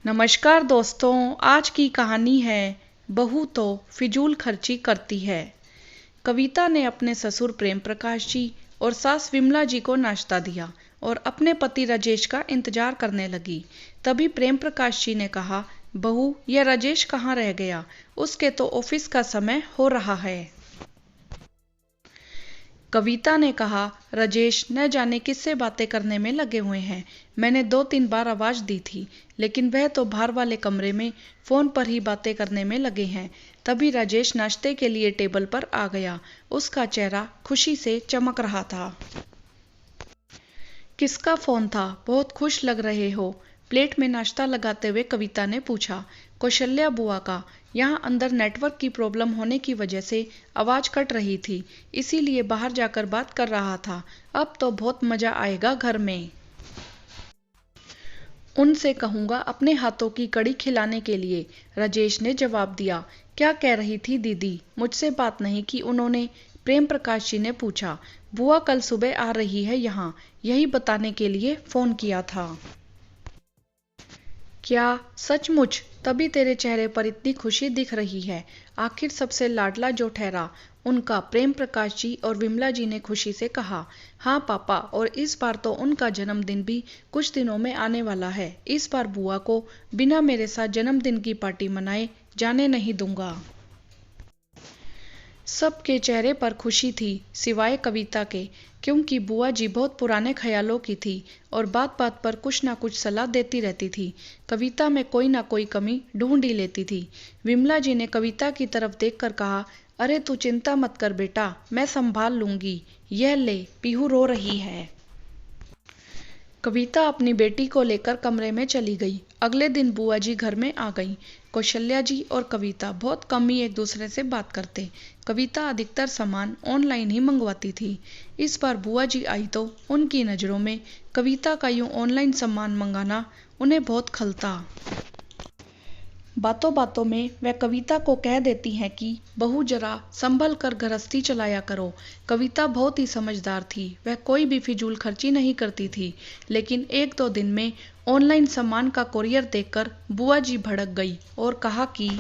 नमस्कार दोस्तों, आज की कहानी है बहू तो फिजूल खर्ची करती है। कविता ने अपने ससुर प्रेम प्रकाश जी और सास विमला जी को नाश्ता दिया और अपने पति राजेश का इंतजार करने लगी। तभी प्रेम प्रकाश जी ने कहा, बहू, यह राजेश कहाँ रह गया? उसके तो ऑफिस का समय हो रहा है। कविता ने कहा, राजेश न जाने किससे बातें करने में लगे हुए हैं। मैंने 2-3 बार आवाज दी थी, लेकिन वह तो बाहर वाले कमरे में फोन पर ही बातें करने में लगे हैं। तभी राजेश नाश्ते के लिए टेबल पर आ गया। उसका चेहरा खुशी से चमक रहा था। किसका फोन था? बहुत खुश लग रहे हो। प्लेट में नाश्ता लगाते हुए कविता ने पूछा। कौशल्या बुआ का। यहाँ अंदर नेटवर्क की प्रॉब्लम होने की वजह से आवाज कट रही थी, इसीलिए बाहर जाकर बात कर रहा था। अब तो बहुत मजा आएगा घर में। उनसे कहूंगा अपने हाथों की कड़ी खिलाने के लिए, राजेश ने जवाब दिया। क्या कह रही थी दीदी? मुझसे बात नहीं की उन्होंने? प्रेम प्रकाश जी ने पूछा। बुआ कल सुबह आ रही है यहाँ, यही बताने के लिए फोन किया था। क्या सचमुच? तभी तेरे चेहरे पर इतनी खुशी दिख रही है। आखिर सबसे लाडला जो ठहरा उनका। प्रेम प्रकाश जी और विमला जी ने खुशी से कहा। हाँ पापा, और इस बार तो उनका जन्मदिन भी कुछ दिनों में आने वाला है। इस बार बुआ को बिना मेरे साथ जन्मदिन की पार्टी मनाए जाने नहीं दूंगा। सबके चेहरे पर खुशी थी सिवाय कविता के, क्योंकि बुआ जी बहुत पुराने ख्यालों की थी और बात बात पर कुछ ना कुछ सलाह देती रहती थी। कविता में कोई ना कोई कमी ढूंढ ही लेती थी। विमला जी ने कविता की तरफ देखकर कहा, अरे तू चिंता मत कर बेटा, मैं संभाल लूंगी। यह ले, पीहू रो रही है। कविता अपनी बेटी को लेकर कमरे में चली गई। अगले दिन बुआ जी घर में आ गईं। कौशल्या जी और कविता बहुत कम ही एक दूसरे से बात करते। कविता अधिकतर सामान ऑनलाइन ही मंगवाती थी। इस बार बुआ जी आई तो उनकी नज़रों में कविता का यूं ऑनलाइन सामान मंगाना उन्हें बहुत खलता। बातों बातों में वह कविता को कह देती हैं कि बहू जरा संभल कर गृहस्थी चलाया करो। कविता बहुत ही समझदार थी, वह कोई भी फिजूल खर्ची नहीं करती थी। लेकिन 1-2 दिन में ऑनलाइन सामान का कोरियर देखकर बुआ जी भड़क गई और कहा कि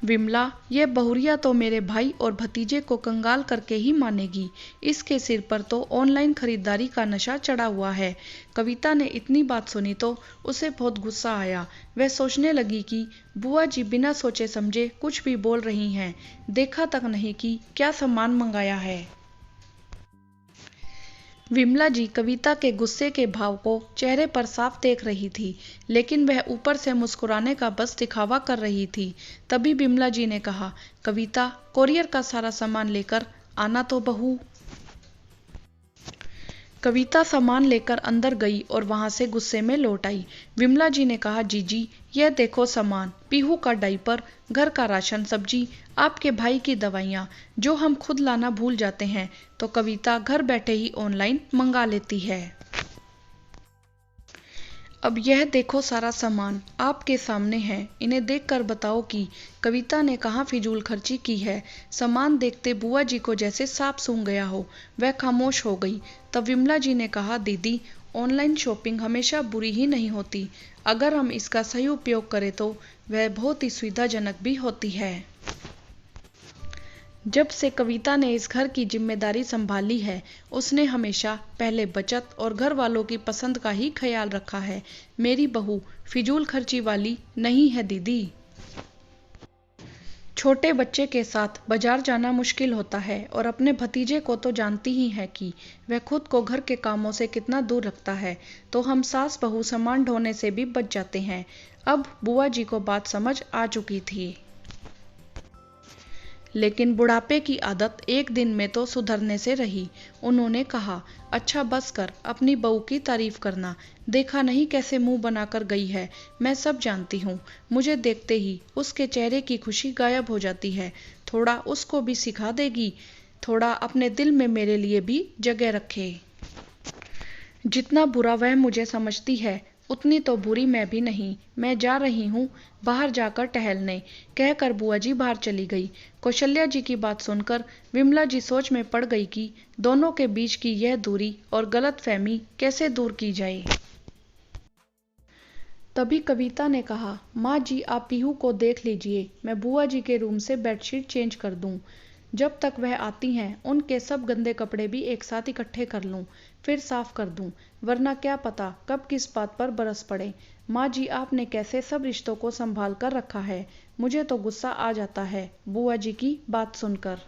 विमला, ये बहुरिया तो मेरे भाई और भतीजे को कंगाल करके ही मानेगी। इसके सिर पर तो ऑनलाइन खरीदारी का नशा चढ़ा हुआ है। कविता ने इतनी बात सुनी तो उसे बहुत गुस्सा आया। वह सोचने लगी कि बुआ जी बिना सोचे समझे कुछ भी बोल रही हैं, देखा तक नहीं कि क्या सामान मंगाया है। विमला जी कविता के गुस्से के भाव को चेहरे पर साफ देख रही थी, लेकिन वह ऊपर से मुस्कुराने का बस दिखावा कर रही थी। तभी विमला जी ने कहा, कविता, कोरियर का सारा सामान लेकर आना तो बहू। कविता सामान लेकर अंदर गई और वहां से गुस्से में लौट आई। विमला जी ने कहा, जीजी, यह देखो सामान, पीहू का डायपर, घर का राशन, सब्जी, आपके भाई की दवाइयाँ, जो हम खुद लाना भूल जाते हैं तो कविता घर बैठे ही ऑनलाइन मंगा लेती है। अब यह देखो सारा सामान आपके सामने है, इन्हें देखकर बताओ कि कविता ने कहाँ फिजूल खर्ची की है। सामान देखते बुआ जी को जैसे सांप सूंघ गया हो। वह खामोश हो गई। तब विमला जी ने कहा, दीदी, ऑनलाइन शॉपिंग हमेशा बुरी ही नहीं होती। अगर हम इसका सही उपयोग करें तो वह बहुत ही सुविधाजनक भी होती है। जब से कविता ने इस घर की जिम्मेदारी संभाली है, उसने हमेशा पहले बचत और घर वालों की पसंद का ही ख्याल रखा है। मेरी बहू फिजूल खर्ची वाली नहीं है दीदी। छोटे बच्चे के साथ बाजार जाना मुश्किल होता है और अपने भतीजे को तो जानती ही है कि वह खुद को घर के कामों से कितना दूर रखता है, तो हम सास बहू सामान ढोने से भी बच जाते हैं। अब बुआ जी को बात समझ आ चुकी थी, लेकिन बुढ़ापे की आदत एक दिन में तो सुधरने से रही। उन्होंने कहा, अच्छा बस कर, अपनी बहू की तारीफ करना। देखा नहीं कैसे मुंह बनाकर गई है। मैं सब जानती हूँ। मुझे देखते ही उसके चेहरे की खुशी गायब हो जाती है। थोड़ा उसको भी सिखा देगी, थोड़ा अपने दिल में मेरे लिए भी जगह रखे। जितना बुरा वह मुझे समझती है, उतनी तो बुरी मैं भी नहीं। मैं जा रही हूँ बाहर जाकर टहलने, कहकर बुआ जी बाहर चली गई। कौशल्या जी की बात सुनकर विमला जी सोच में पड़ गई कि दोनों के बीच की यह दूरी और गलतफहमी कैसे दूर की जाए। तभी कविता ने कहा, माँ जी आप पीहू को देख लीजिए, मैं बुआ जी के रूम से बेडशीट चेंज कर दूं। जब तक वह आती हैं उनके सब गंदे कपड़े भी एक साथ इकट्ठे कर लूं, फिर साफ कर दूं, वरना क्या पता कब किस बात पर बरस पड़े। माँ जी आपने कैसे सब रिश्तों को संभाल कर रखा है, मुझे तो गुस्सा आ जाता है बुआ जी की बात सुनकर।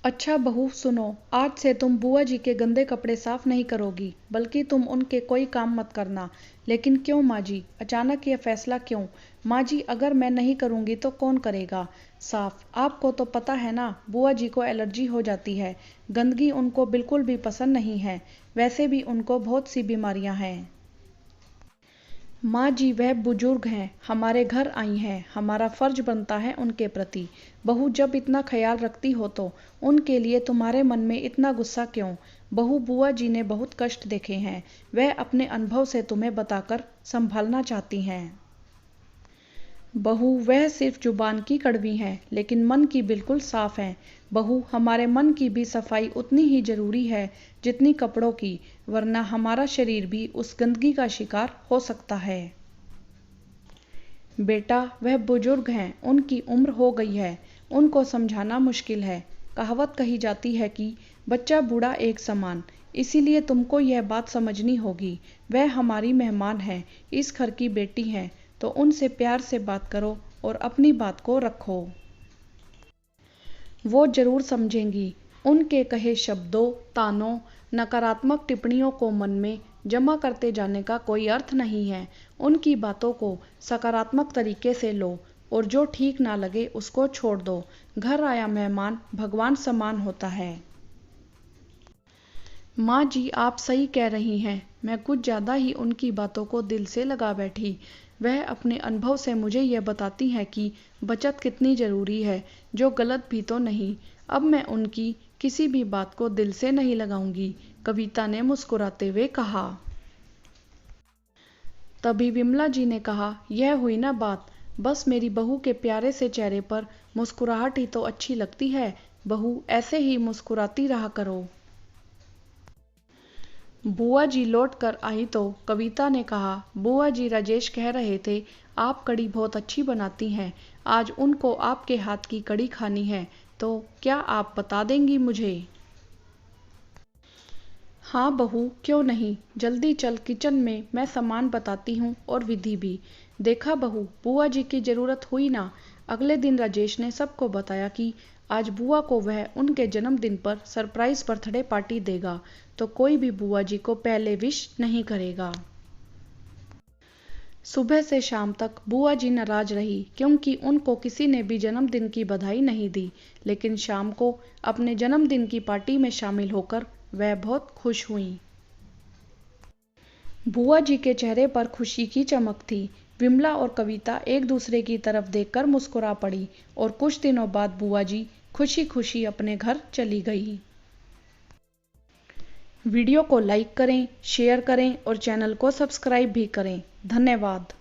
अच्छा बहू सुनो, आज से तुम बुआ जी के गंदे कपड़े साफ नहीं करोगी, बल्कि तुम उनके कोई काम मत करना। लेकिन क्यों माँ जी, अचानक यह फैसला क्यों? माँ जी अगर मैं नहीं करूँगी तो कौन करेगा साफ? आपको तो पता है ना, बुआ जी को एलर्जी हो जाती है, गंदगी उनको बिल्कुल भी पसंद नहीं है। वैसे भी उनको बहुत सी बीमारियाँ हैं। माँ जी वह बुजुर्ग हैं, हमारे घर आई हैं, हमारा फर्ज बनता है उनके प्रति। बहू जब इतना ख्याल रखती हो तो उनके लिए तुम्हारे मन में इतना गुस्सा क्यों? बहू बुआ जी ने बहुत कष्ट देखे हैं, वह अपने अनुभव से तुम्हें बताकर संभालना चाहती हैं। बहू वह सिर्फ जुबान की कड़वी हैं, लेकिन मन की बिल्कुल साफ हैं। बहू हमारे मन की भी सफाई उतनी ही जरूरी है जितनी कपड़ों की, वरना हमारा शरीर भी उस गंदगी का शिकार हो सकता है। बेटा वह बुजुर्ग हैं, उनकी उम्र हो गई है, उनको समझाना मुश्किल है। कहावत कही जाती है कि बच्चा बूढ़ा एक समान, इसीलिए तुमको यह बात समझनी होगी। वह हमारी मेहमान है, इस घर की बेटी हैं, तो उनसे प्यार से बात करो और अपनी बात को रखो। वो जरूर समझेंगी। उनके कहे शब्दों, तानों, नकारात्मक टिप्पणियों को मन में जमा करते जाने का कोई अर्थ नहीं है। उनकी बातों को सकारात्मक तरीके से लो और जो ठीक ना लगे उसको छोड़ दो। घर आया मेहमान भगवान समान होता है। माँ जी आप सही कह रही हैं, मैं कुछ ज़्यादा ही उनकी बातों को दिल से लगा बैठी। वह अपने अनुभव से मुझे यह बताती हैं कि बचत कितनी ज़रूरी है, जो गलत भी तो नहीं। अब मैं उनकी किसी भी बात को दिल से नहीं लगाऊंगी, कविता ने मुस्कुराते हुए कहा। तभी विमला जी ने कहा, यह हुई ना बात, बस मेरी बहू के प्यारे से चेहरे पर मुस्कुराहट ही तो अच्छी लगती है। बहू ऐसे ही मुस्कुराती रहा करो। बुआ जी लौट कर आई तो कविता ने कहा, बुआ जी राजेश कह रहे थे आप कड़ी बहुत अच्छी बनाती हैं, आज उनको आपके हाथ की कड़ी खानी है, तो क्या आप बता देंगी मुझे? हाँ बहू क्यों नहीं, जल्दी चल किचन में, मैं सामान बताती हूँ और विधि भी। देखा बहू, बुआ जी की जरूरत हुई ना। अगले दिन राजेश ने सबको बताया कि आज बुआ को वह उनके जन्मदिन पर सरप्राइज बर्थडे पार्टी देगा, तो कोई भी बुआ जी को पहले विश नहीं करेगा। सुबह से शाम तक बुआ जी नाराज रही, क्योंकि उनको किसी ने भी जन्मदिन की बधाई नहीं दी। लेकिन शाम को अपने जन्मदिन की पार्टी में शामिल होकर वह बहुत खुश हुई। बुआ जी के चेहरे पर खुशी की चमक थी। विमला और कविता एक दूसरे की तरफ देखकर मुस्कुरा पड़ी और कुछ दिनों बाद बुआ जी खुशी खुशी अपने घर चली गई। वीडियो को लाइक करें, शेयर करें और चैनल को सब्सक्राइब भी करें। धन्यवाद।